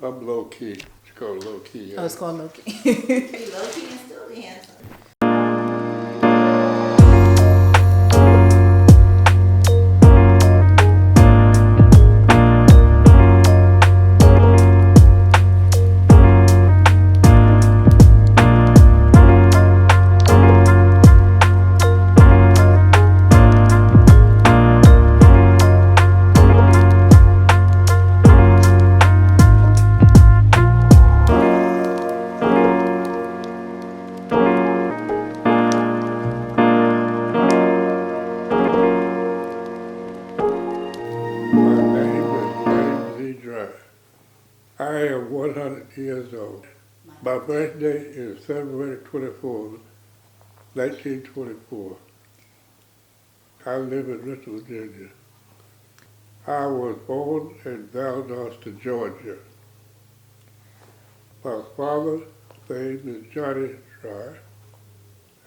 I'm low key. It's called low key. Oh, it's called low key. He low key and still be handsome. My name is Drye. I am 100 years old. My birthday is February 24th, 1924. I live in Richmond, Virginia. I was born in Valdosta, Georgia. My father's name is Johnny Drye,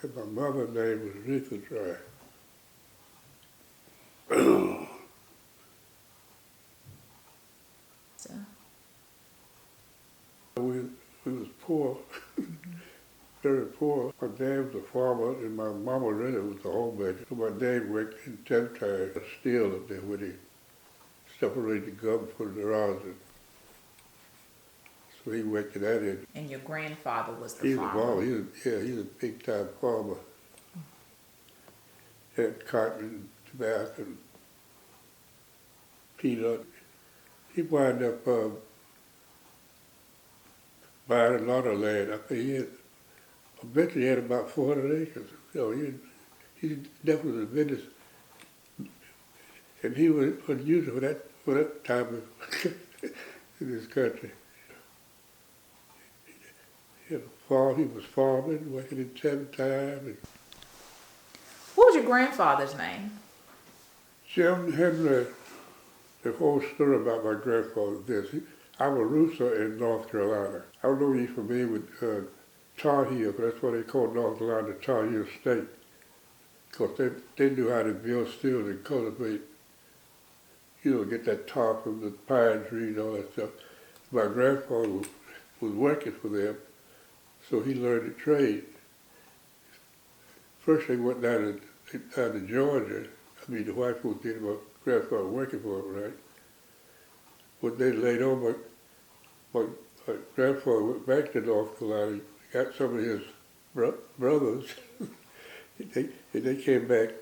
and my mother's name was Richard Drye. So, We was poor, very poor. My dad was a farmer, and my mama really was a homemaker. So my dad worked in centenarian steel up there when he separated the gum from the rosin. So he worked in that end. and your grandfather was the He's a farmer. farmer. He's a big time farmer. Had cotton, tobacco, and peanut. He wound up buying a lot of land. I think eventually he had about 400 acres. You know, he definitely was a business, and he was unusual for that time in this country. He was farming, working in time. What was your grandfather's name? Jim Henry, the whole story about my grandfather is this. I'm a rooster in North Carolina. I don't know if you're familiar with Tar Heel, but that's what they call North Carolina, Tar Heel State. Because they knew how to build steel and cultivate, get that tar from the pine tree and all that stuff. My grandfather was working for them, so he learned the trade. First they went down to Georgia. I mean, the white folks did, my grandfather working for them, right? When they laid on, my grandfather went back to North Carolina, got some of his brothers, and they came back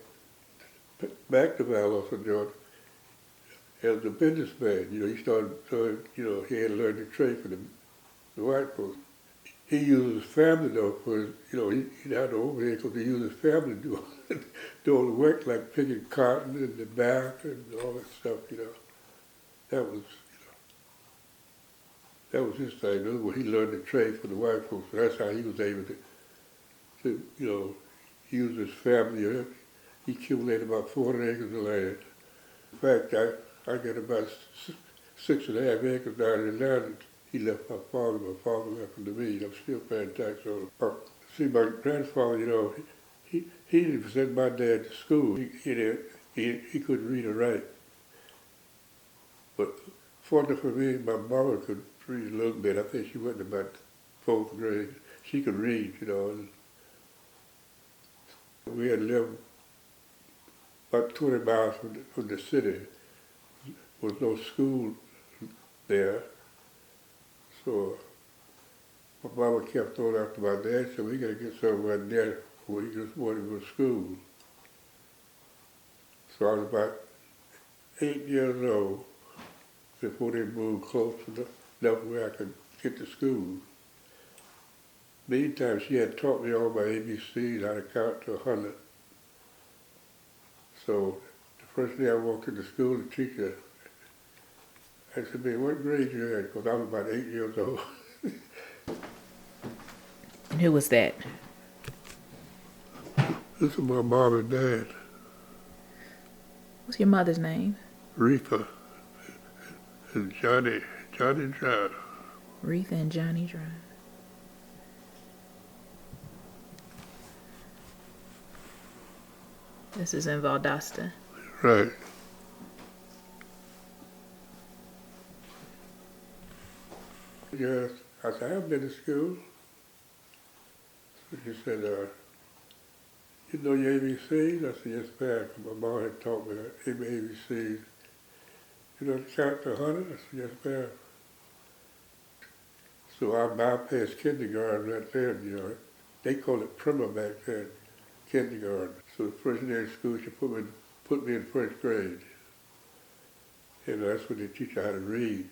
to Valdosta, Georgia, as a businessman. He started, he had learned the trade for the white folks. He used his family, though, for his, he had no overhead because he used his family to do all the work, like picking cotton and the back and all that stuff, That was his thing. In other words, he learned the trade for the white folks. So that's how he was able to use his family. He accumulated about 400 acres of land. In fact, I got about 6.5 acres down in Atlanta. He left my father left them to me. I'm still paying tax on it. See, my grandfather, he didn't send my dad to school. He couldn't read or write. But fortunately for me, my mother could read a little bit. I think she went to about 4th grade. She could read, and we had lived about 20 miles from the city. There was no school there. So my mama kept on after my dad, so we got to get somewhere there where he just wanted to go to school. So I was about 8 years old before they moved close enough where I could get to school. Meantime, she had taught me all my ABCs, how to count to 100. So the first day I walked into school, the teacher, I said, "Man, what grade you in?" Because I was about 8 years old. And who was that? This is my mom and dad, What's your mother's name? Retha and Johnny Drye. Retha and Johnny Drye. This is in Valdosta. Right. Yes. I said, I haven't been to school. So she said, you know your ABCs? I said, yes, ma'am. My mom had taught me that ABCs. You know, count to 100? I said, yes, ma'am. So I bypassed kindergarten right there, you know. They called it primer back then, kindergarten. So the first day of school, she put me in first grade. And that's when they teach you how to read.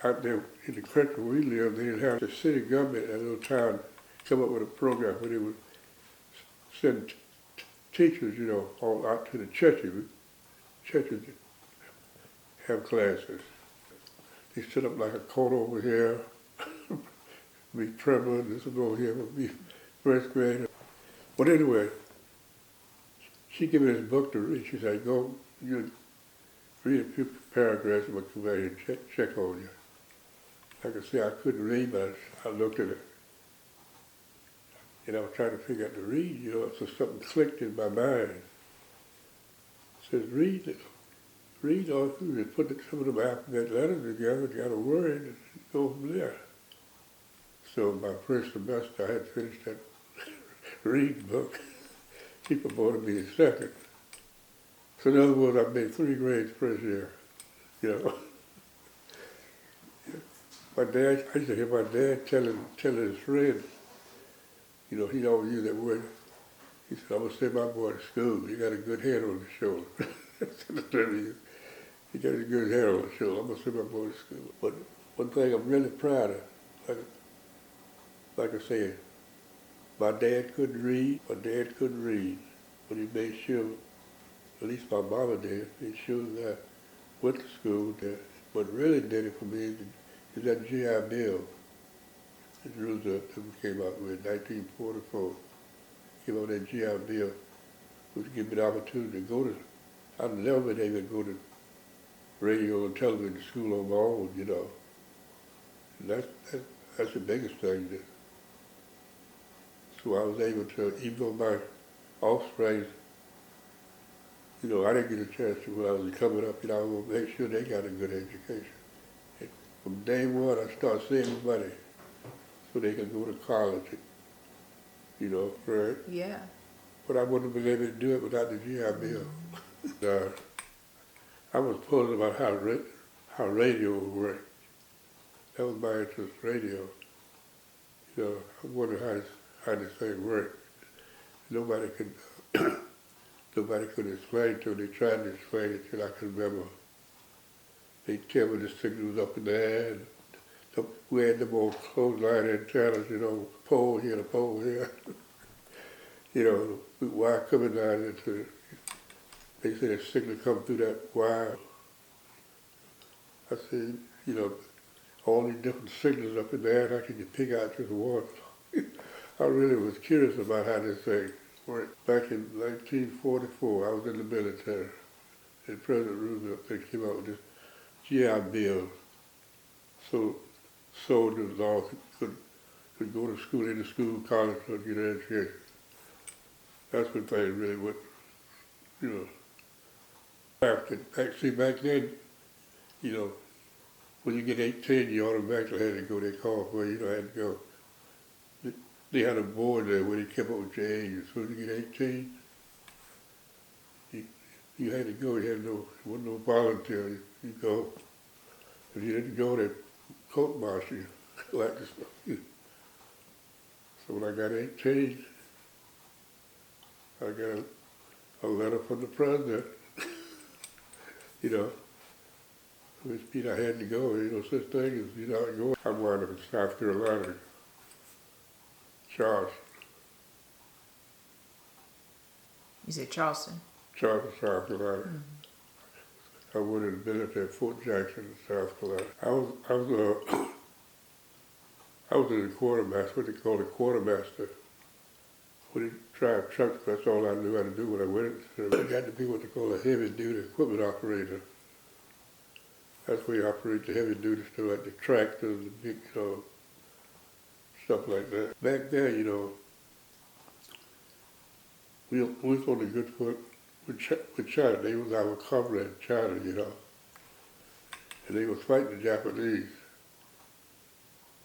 Out there in the country where we lived, they didn't have the city government in a little town come up with a program where they would send teachers, you know, all out to the churches have classes. They set up like a court over here, be primer, and this would go here would be first grade. But anyway, she gave me this book to read. She said, go, you read a few paragraphs and we'll come back and check on you. Like I said, I couldn't read, but I looked at it. And I was trying to figure out to read, you know, so something clicked in my mind. It says, read all through it, put some of them alphabet letters together, got a word, and go from there. So my first semester, I had finished that reading book. She promoted me in second. So in other words, I made 3 grades first year, you know. My dad, I used to hear my dad telling his friends, you know, he always used that word. He said, I'm going to send my boy to school. He got a good head on his shoulder. He got a good head on his shoulder. I'm going to send my boy to school. But one thing I'm really proud of, like I said, my dad couldn't read. But he made sure, at least my mama did, made sure that I went to school. That what really did it for me is that GI Bill. The Roosevelt that came out with 1944. Came out with that GI Bill, which gave me the opportunity to go to, I've never been able to go to radio and television school on my own, you know. And that's the biggest thing. So I was able to, even though my offspring, you know, I didn't get a chance to, when I was coming up, you know, I was going to make sure they got a good education. And from day one, I started saving money so they could go to college, you know, right? Yeah. But I wouldn't have been able to do it without the GI Bill. I was puzzled about how radio would work. That was my interest, radio. You know, I wondered how this thing worked. Nobody could explain to me. They tried to explain it till I could remember. They tell me the signal was up in the air. And we had them old clothesline antennas, you know, pole here, the pole here. You know, the wire coming down into, they said a signal come through that wire. I said, you know, all these different signals up in the air, how can you pick out just one? I really was curious about how this thing worked. Back in 1944, I was in the military, and President Roosevelt, they came out with this GI Bill, so soldiers all could go to school, into school, college, or get an education. That's when things really went, you know, after. Back then, you know, when you get 18, you automatically had to go. They called for you, you know, had to go. They had a board there where they kept up with your age. As soon as you get 18, you had to go. You had no, there wasn't no volunteer. You go. If you didn't go, they court martial you. Like this. So when I got 18, I got a letter from the president, you know, which means I had to go. You know, such thing as you not go. I wound up in South Carolina, Charleston. You said Charleston? Charleston, South Carolina. Mm-hmm. I went in the military at Fort Jackson, South Carolina. I was in the quartermaster, what they call the quartermaster. When they drive trucks, that's all I knew how to do when I went. I got to be what they call a heavy-duty equipment operator. That's where you operate the heavy-duty stuff, like the tractors, the big, you know, stuff like that. Back there, you know, we was on a good foot with China. They was our comrade, China, you know. And they was fighting the Japanese.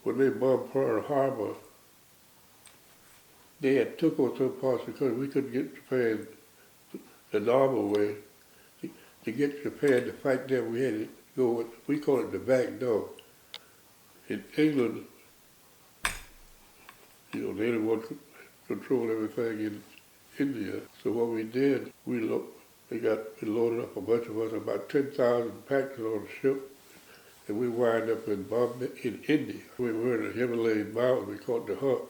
when they bombed Pearl Harbor, they had took on some parts of the country. We couldn't get Japan the normal way. To get Japan to fight them, we had to go, we call it the back door. In England, you know, they're the one control everything in India. So what we did, we loaded up a bunch of us, about 10,000 packets on a ship, and we wind up in Bombay, in India. We were in the Himalayan mountains, we called the hut.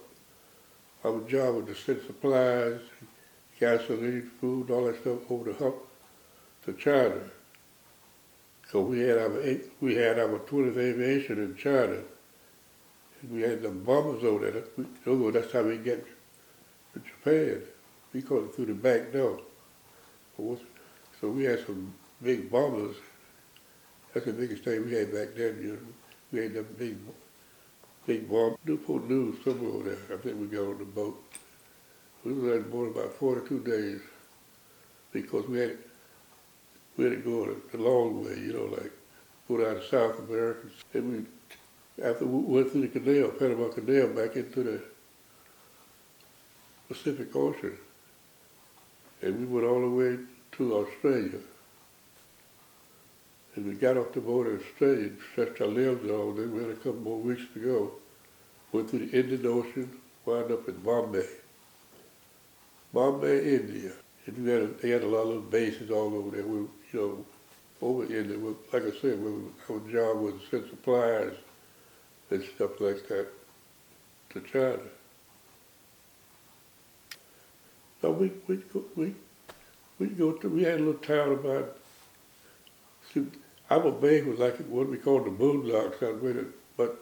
Our job was to send supplies, gasoline, food, all that stuff over the hut to China. So we had our 20th aviation in China. And we had the bombers over there. That's how we get to Japan. We called it through the back door. So we had some big bombers. That's the biggest thing we had back then. You know. We had them big bombers. Newport News somewhere over there. I think we got on the boat. We was on the boat about 42 days because we had to go the long way, you know, like go down to South America. And after we went through the canal, Panama Canal, back into the Pacific Ocean. And we went all the way to Australia. And we got off the boat in Australia, stretched our limbs out, then we had a couple more weeks to go. Went through the Indian Ocean, wound up in Bombay, India. And they had a lot of little bases all over there. We, you know, over in there, like I said, our job was to send supplies and stuff like that to China. So we had a little town about, our base was like what we called the boondocks out with it, but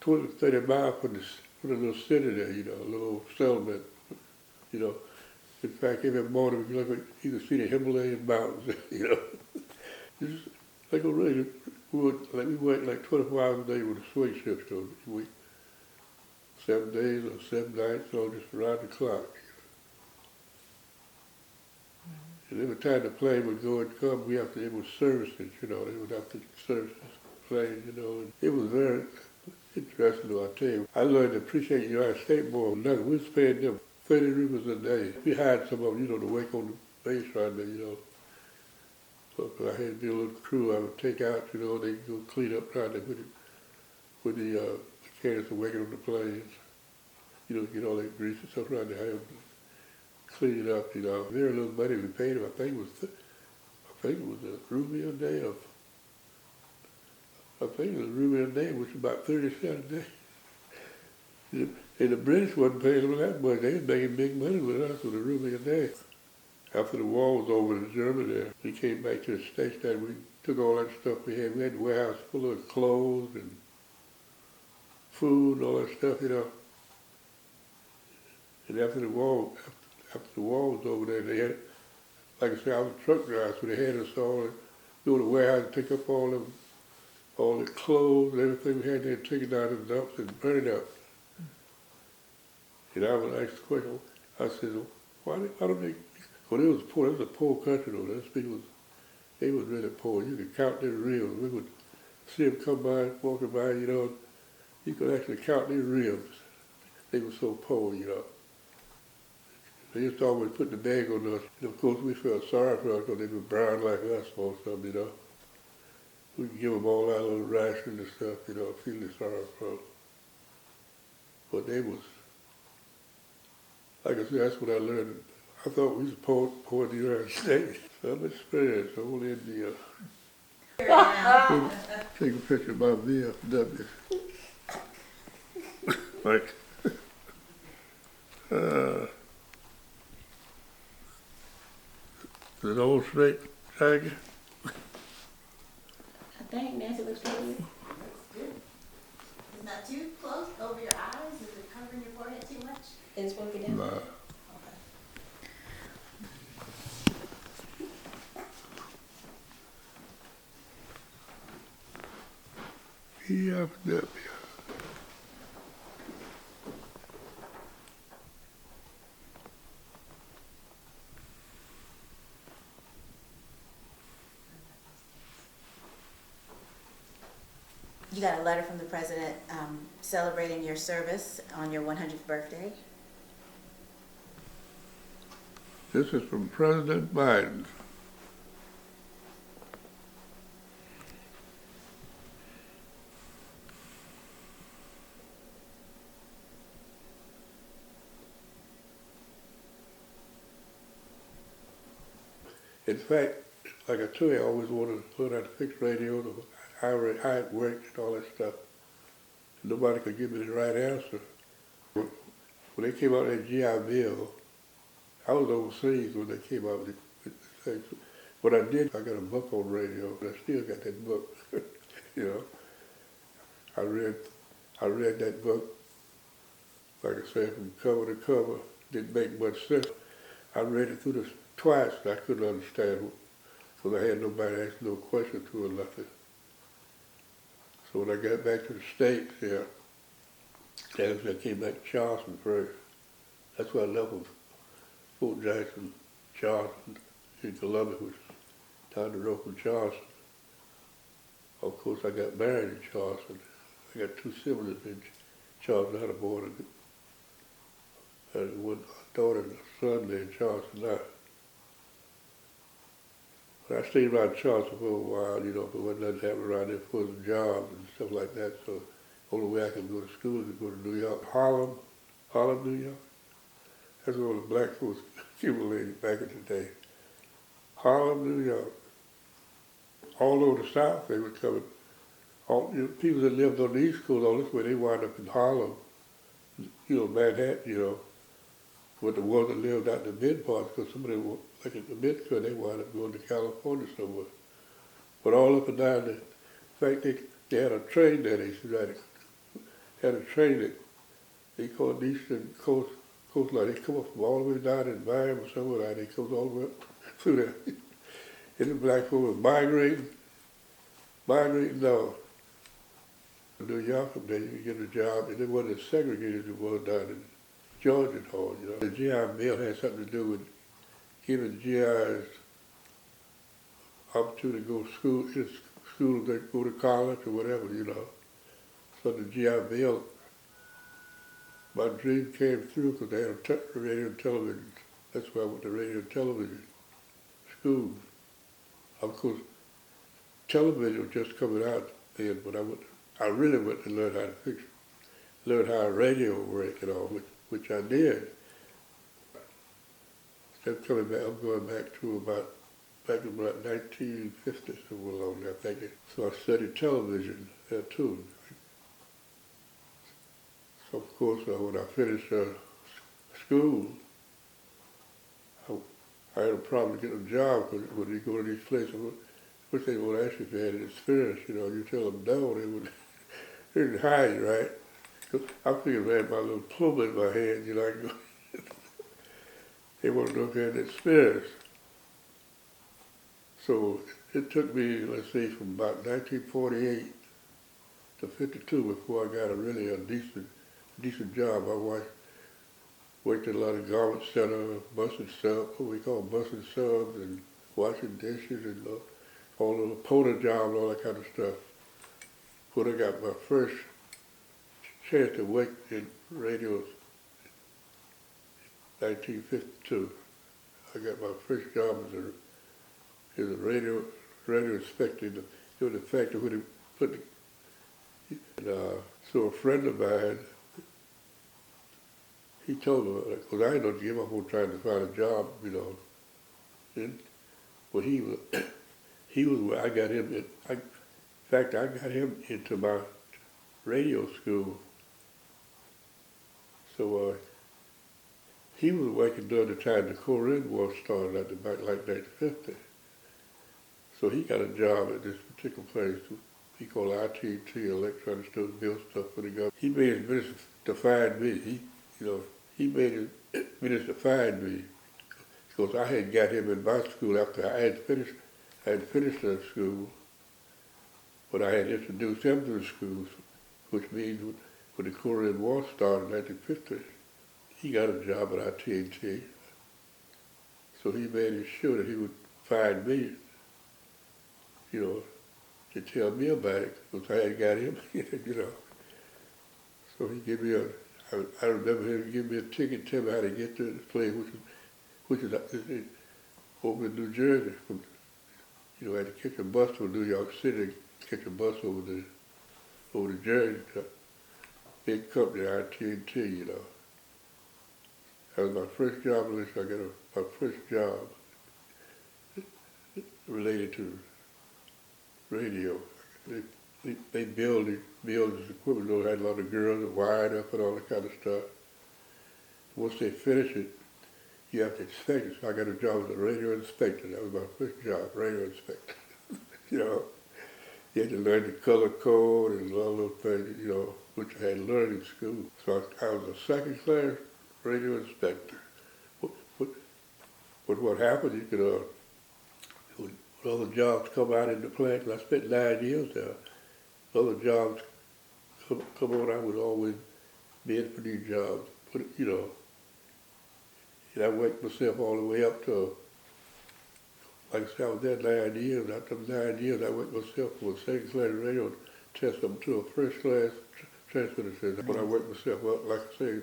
20, 30 miles from the little city there, you know, a little settlement, you know. In fact, every morning you could see the Himalayan mountains, you know. It's like a really, we worked like 24 hours a day with a swing shift, so we 7 days or 7 nights, so just around the clock. And every time the plane would go and come, it was services, you know, they would have to service the plane, you know. And it was very interesting, though, I tell you. I learned to appreciate the United States more than nothing. We was paying them 30 rupees a day. We hired some of them, you know, to work on the base right there, you know. So I had to be a little crew I would take out, you know, they go clean up right there with the mechanics working on the planes. You know, get all that grease and stuff right there. Clean it up, you know. Very little money we paid him. I think it was a rupee a day which was about 30 cents a day. And the British wasn't paying them that much. They was making big money with us with a rupee a day. After the war was over in Germany there, we came back to the States and we took all that stuff we had. We had a warehouse full of clothes and food and all that stuff, you know. And after the war was over there, they had, like I said, I was a truck driver, so they had us all go to the warehouse and pick up all the clothes and everything we had there, take it down to the dumps and burn it up. And I would ask the question, I said, why don't they, well, it was a poor country though, those people, they was really poor. You could count their ribs. We would see them come by, walking by, you know, you could actually count their ribs. They were so poor, you know. They used to always put the bag on us. And of course, we felt sorry for us because they were brown like us, most of them, you know. We could give them all our little rations and stuff, you know, feeling sorry for them. But they was, like I said, that's what I learned. I thought we was poor in the United States. Some experience, only in the, take a picture of my VFW. Like, an old straight tiger. I think Nancy looks pretty good. Looks good. It's not too close over your eyes. Is it covering your forehead too much? It's supposed to be down. Nah. VFW. You got a letter from the president celebrating your service on your 100th birthday. This is from President Biden. In fact, like I told you, I always wanted to learn how to fix radios, how it worked and all that stuff. Nobody could give me the right answer. When they came out with that GI Bill, I was overseas when they came out with the things. What I did, I got a book on radio, and I still got that book. You know, I read that book, like I said, from cover to cover. Didn't make much sense. I read it through this twice, and I couldn't understand, because I had nobody ask no question to or nothing. So when I got back to the States, I came back to Charleston first. That's where I left from Fort Jackson, Charleston, in Columbia, which is down the road from Charleston. Of course, I got married in Charleston. I got two siblings in Charleston. I had a boy and one daughter and a son there in Charleston now. But I stayed around Charleston for a while, you know, but when nothing happened around there for some jobs and stuff like that. So the only way I could go to school is to go to New York, Harlem, New York. That's where all the black folks accumulated back in the day. Harlem, New York. All over the South, they were coming. All, you know, people that lived on the East Coast, all this way, they wound up in Harlem, you know, Manhattan, you know, with the ones that lived out in the mid parts, because some of them were, like at the mid-cut, they wound up going to California somewhere. But all up and down there, in fact, they had a train there, they had a train that they called the Eastern Coastline. They come up from all the way down in Miami or somewhere, and they come all the way up through there. And the black folk were migrating down to New York from there. You could get a job, and it wasn't as segregated as it was down in Georgia and all, you know. The GI Bill had something to do with giving GIs opportunity to go to school, they go to college or whatever, you know. So the GI Bill, my dream came through because they had a radio and television. That's why I went to radio and television school. Of course, television was just coming out then, but I really went to learn how to learn how radio worked and all, which I did. I'm coming back, I'm going back to about 1950, somewhere along there, I think. So I studied television there too. So of course, when I finished school, I had a problem getting a job, because when you go to these places, which they won't ask you if you had experience, you know, you tell them no, they would hire you, right? So I figured I had my little plumb in my hand, you know, they want to know if you had experience. So it took me, let's say, from about 1948 to 52 before I got a decent job. My wife worked at a lot of garment center, busting subs, what we call busting subs, and washing dishes, and all the porter jobs, all that kind of stuff. When I got my first chance to work in radio, 1952, I got my first job as a radio inspector. It was the factory where they put so a friend of mine, he told me, because I didn't give up on trying to find a job, you know. And, well, he was where I got him in. In fact, I got him into my radio school. So he was working during the time the Korean War started at about like 1950. So he got a job at this particular place. He called ITT, Electronic Stores, built stuff for the government. He made his business to find me. He made his business to find me, because I had got him in my school after I had finished that school, but I had introduced him to the schools, which means when the Korean War started in 1950, he got a job at ITT. So he made sure that he would find me, you know, to tell me about it, because I had got him, you know. So he gave me I remember him give me a ticket, tell me how to get to the place, which is over in New Jersey. From, you know, I had to catch a bus from New York City, catch a bus over to Jersey, to big company, TNT, you know. That was my first job, at least I got my first job related to radio. They build this equipment. They had a lot of girls that wired up and all that kind of stuff. Once they finish it, you have to inspect it. So I got a job as a radio inspector. That was my first job, radio inspector. You know, you had to learn the color code and all those things, you know, which I had learned in school. So I was a second class radio inspector. But what happened, you could, when other jobs come out in the plant, and I spent 9 years there, other jobs come on, I would always bid for these jobs, you know. And I worked myself all the way up to, like I said, I was there 9 years. After 9 years, I worked myself from a second class radio test up to a first class transmitter test. When I worked myself up, like I say,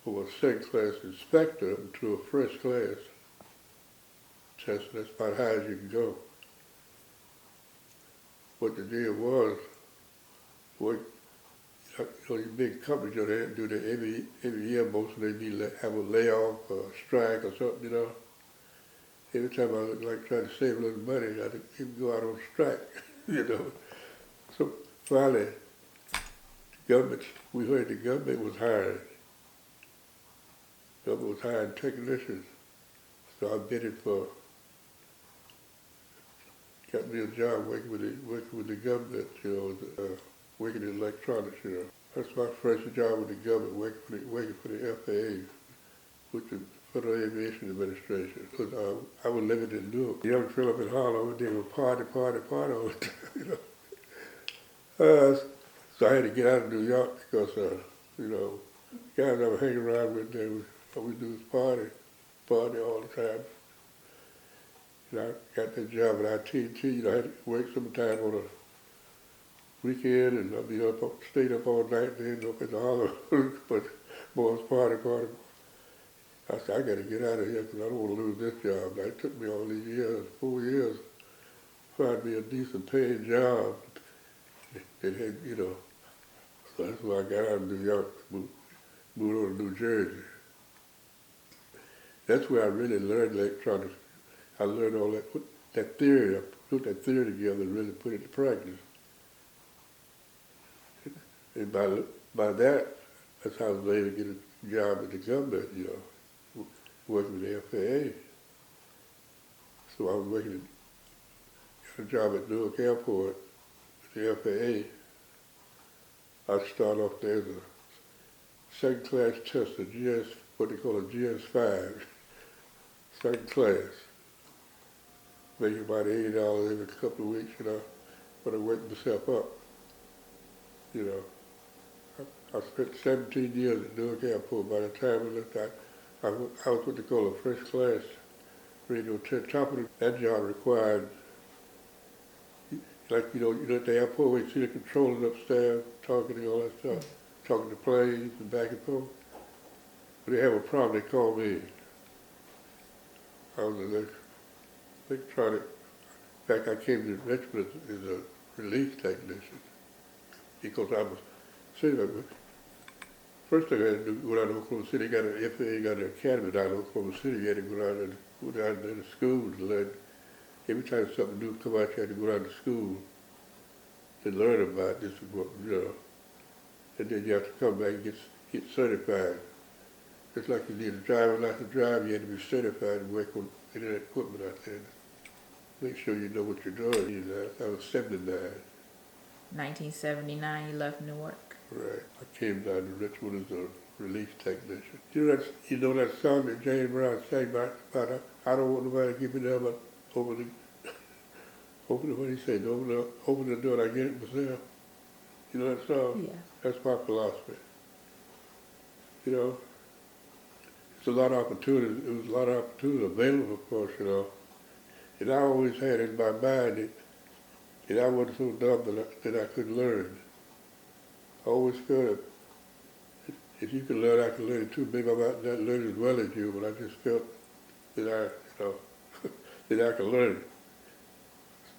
from a second class inspector up to a first class test, that's about high as you can go. What the deal was, you know, these big companies, you know, they do that every year. Most of them need to have a layoff or a strike or something, you know. Every time I looked like trying to save a little money, I had to go out on strike, you know. So finally, we heard the government was hiring. The government was hiring technicians. So I bid it for, got me a job working with the government, you know, working in electronics, you know. That's my first job with the government, working for the FAA, which is Federal Aviation Administration. Because I was living in Newark. The young Philip in Harlem, they would party all the time, you know. So I had to get out of New York because, you know, guys I was hanging around with, all we do is party all the time. You know, I got that job at TNT, you know, I had to work sometime on a weekend, and I'd be stayed up all night, then up in the Harlem, but boys party. I said, I got to get out of here because I don't want to lose this job. Now, it took me all these years, 4 years, to find me a decent paying job. It had, you know, so that's why I got out of New York, moved on to New Jersey. That's where I really learned electronics. I learned all that theory. I put that theory together and really put it to practice. And by that, that's how I was able to get a job at the government, you know, working with the FAA. So I was got a job at Newark Airport with the FAA. I started off there as a second class tester, what they call a GS5, second class. Making about $80 every couple of weeks, you know, but I worked myself up, you know. I spent 17 years at Newark Airport. By the time I left out, I was what they call a first class radio top of that job required, like, you know, at the airport where you see the controllers upstairs talking and all that stuff, talking to planes and back and forth. When they have a problem, they call me. I was an electronic. In fact, I came to Richmond as a relief technician because I was saying, first thing I had to do, go down to Oklahoma City, FAA got an academy down in Oklahoma City. You had to go down to the school to learn. Every time something new come out, you had to go down to school to learn about this, you know. And then you have to come back and get certified. Just like you need a driver license to drive, you had to be certified and work on any equipment out there. Make sure you know what you're doing. You know, I was 79. 1979, you left Newark. Right. I came down to Richmond as a relief technician. You know that song that James Brown sang about I don't want nobody to give me that, but open what he said, open the door and I get it myself. You know that song? Yeah. That's my philosophy. You know, it's a lot of opportunity. It was a lot of opportunity available, of course, you know. And I always had in my mind that And I wasn't so dumb that I couldn't learn. I always felt if you can learn, I can learn it too. Maybe I might not learn as well as you, but I just felt that that I could learn.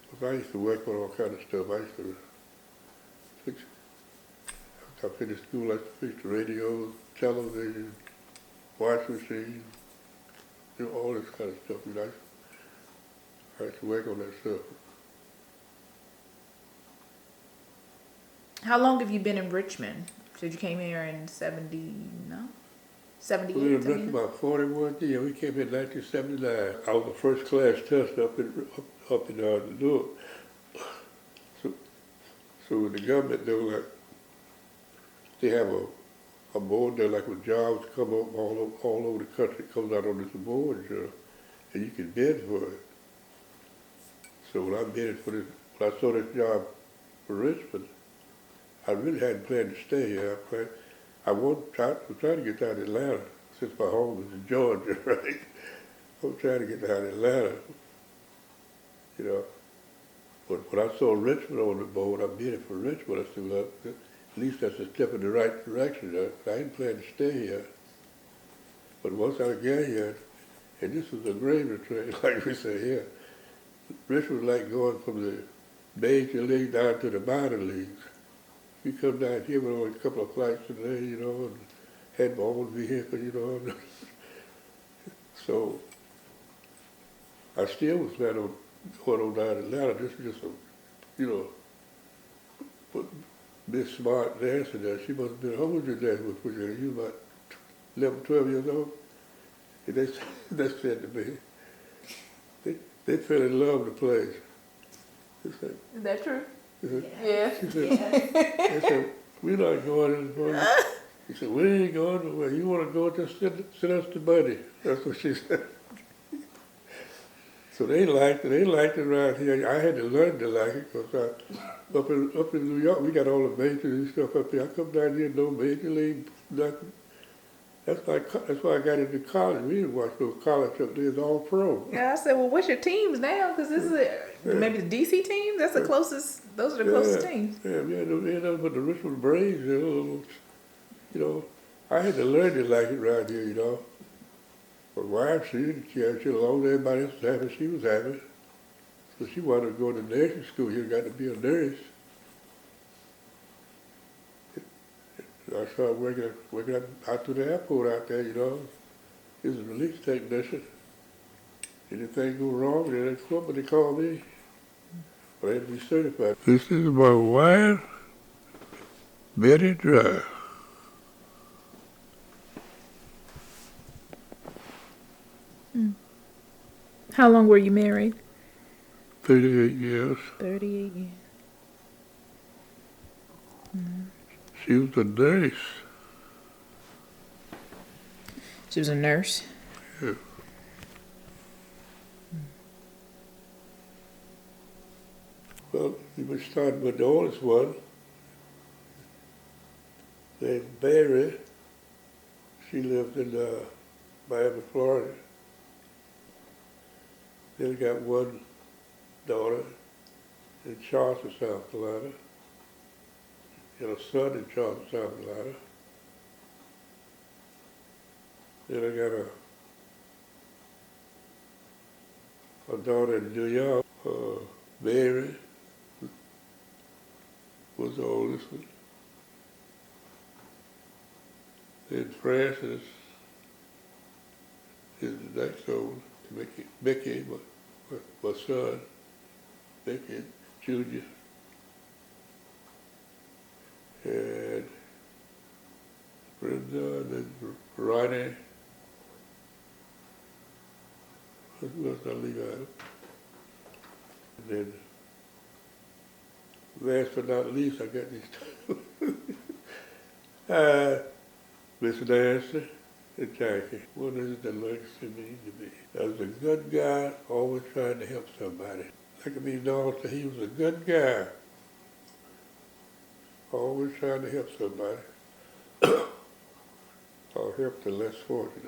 Because I used to work on all kind of stuff. I used to fix, after I finished school, I used to fix the radios, television, washing machine, all this kind of stuff. I used to work on that stuff. How long have you been in Richmond? So you came here in 70, no? 78? We were in Richmond about 41 years. We came in 1979. I was a first class tester up in Newark. So the government, they have a board there, like when jobs come up all over the country, it comes out on this board, and you can bid for it. So when I bid for this, when I saw this job for Richmond, I really hadn't planned to stay here. I was trying to get down to Atlanta, since my home was in Georgia, right? I was trying to get down to Atlanta, But when I saw Richmond on the board, I bid it for Richmond. I said, well, at least that's a step in the right direction. I didn't plan to stay here. But once I got here, and this was a gravy train, like we say here, Richmond was like going from the major league down to the minor leagues. We come down here with only a couple of flights a day, and had my own vehicle, So I still was planning on going on down to Atlanta. This was just but Miss Smart dancing there. She must have been, how old was your dad with you? You about 11, 12 years old? And they said to me, they fell in love with the place. Said, is that true? Said, Yeah. She said, they said, we're not going in the morning. He said, we ain't going nowhere. You want to go, just send us the money. That's what she said. So they liked it around here. I had to learn to like it because up in New York, we got all the majors and stuff up there. I come down here, no major league, nothing. That's why I got into college. We didn't watch no college up there. It's all pro. Yeah, I said, well, what's your teams now? Because this is maybe the DC teams. That's the closest. Those are the closest teams. Yeah, but the Richmond Braves, I had to learn to like it around here, My wife, she didn't care. She long as everybody else was happy, she was happy. So she wanted to go to nursing school. She got to be a nurse. I started working out to the airport out there, This is a release technician. Anything go wrong, they call me. But I had to be certified. This is my wife, Betty Drye. How long were you married? 38 years. 38 years. She was a nurse. She was a nurse? Yeah. Well, we started with the oldest one, named Mary. She lived in Miami, Florida. Then we got one daughter in Charleston, South Carolina. And a son in Charleston, South Carolina. Then I got a daughter in New York. Mary was the oldest one. Then Francis is the next old. Mickey, my son, Mickey Jr. And Brenda, then Ronnie. Who else I leave out? And then, last but not least, I got these two. Miss Nancy and Jackie. What is it that legacy mean to me? I was a good guy, always trying to help somebody. Like I mean, he was a good guy, always trying to help somebody, or help the less fortunate.